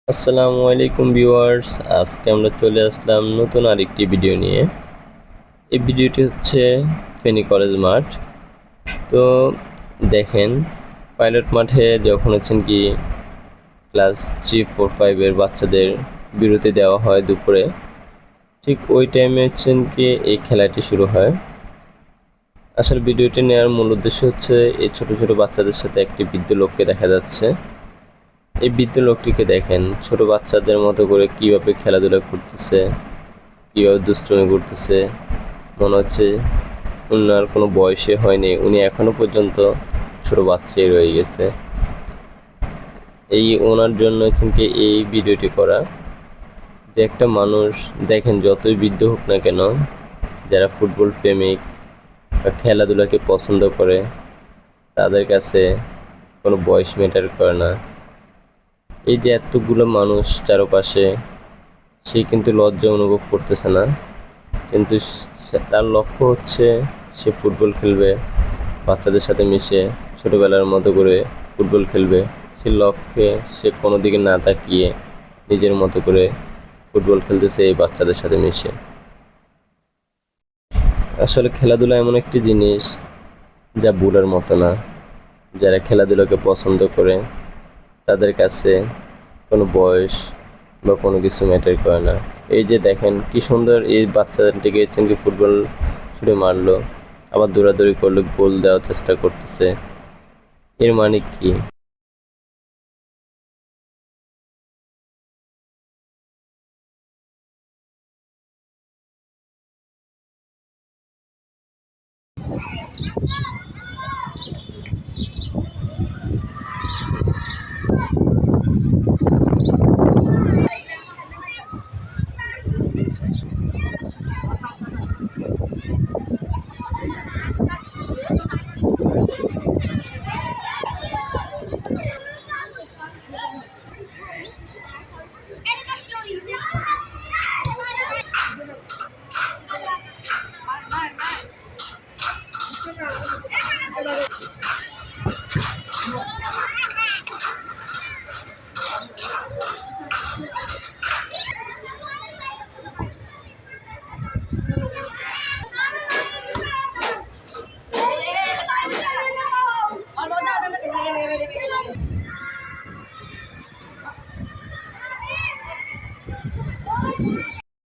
আসসালামু আলাইকুম ভিউয়ার্স, আজকে আমরা চলে আসলাম নতুন আরেকটি ভিডিও নিয়ে। এই ভিডিওটি হচ্ছে ফেনী কলেজ মাঠ। তো দেখেন, পাইলট মাঠে যখন হচ্ছেন কি ক্লাস 3, 4, 5 বাচ্চাদের বিরতি দেওয়া হয় দুপুরে, ঠিক ওই টাইমে হচ্ছেন কি এই খেলাটি শুরু হয়। আসলে ভিডিওটি নেওয়ার মূল উদ্দেশ্য হচ্ছে এই ছোট ছোট বাচ্চাদের সাথে একটি বৃদ্ধ লোককে দেখা যাচ্ছে। এই বৃদ্ধ লোকটিকে দেখেন ছোট বাচ্চাদের মতো করে কিভাবে খেলাধুলা করতেছে, কিভাবে দুষ্টুমি করতেছে। মনে হচ্ছে উনার কোনো বয়সে হয়নি, উনি এখনো পর্যন্ত ছোট বাচ্চাই রয়ে গেছে। এই ওনার জন্য হচ্ছেন কি এই ভিডিওটি করা, যে একটা মানুষ দেখেন যতই বৃদ্ধ হোক না কেন, যারা ফুটবল প্রেমিক বা খেলাধুলাকে পছন্দ করে তাদের কাছে কোনো বয়স ম্যাটার করে না। এই যে এতগুলো মানুষ চারপাশে, সে কিন্তু লজ্জা অনুভব করতেছে না, কিন্তু তার লক্ষ্য হচ্ছে সে ফুটবল খেলবে, বাচ্চাদের সাথে মিশে ছোটোবেলার মতো করে ফুটবল খেলবে। সে লক্ষ্যে সে কোনো দিকে না তাকিয়ে নিজের মতো করে ফুটবল খেলতেছে এই বাচ্চাদের সাথে মিশে। আসলে খেলাধুলা এমন একটি জিনিস যা ভুলার মতো না। যারা খেলাধুলাকে পছন্দ করে তাদের কাছে কোনো বয়স বা কোনো কিছু ম্যাটার করে না। এই যে দেখেন কি সুন্দর এই বাচ্চাটিকে কি ফুটবল ছুঁড়ে মারলো, আবার দৌড়াদৌড়ি করলো, গোল দেওয়ার চেষ্টা করতেছে। এর মানে কি?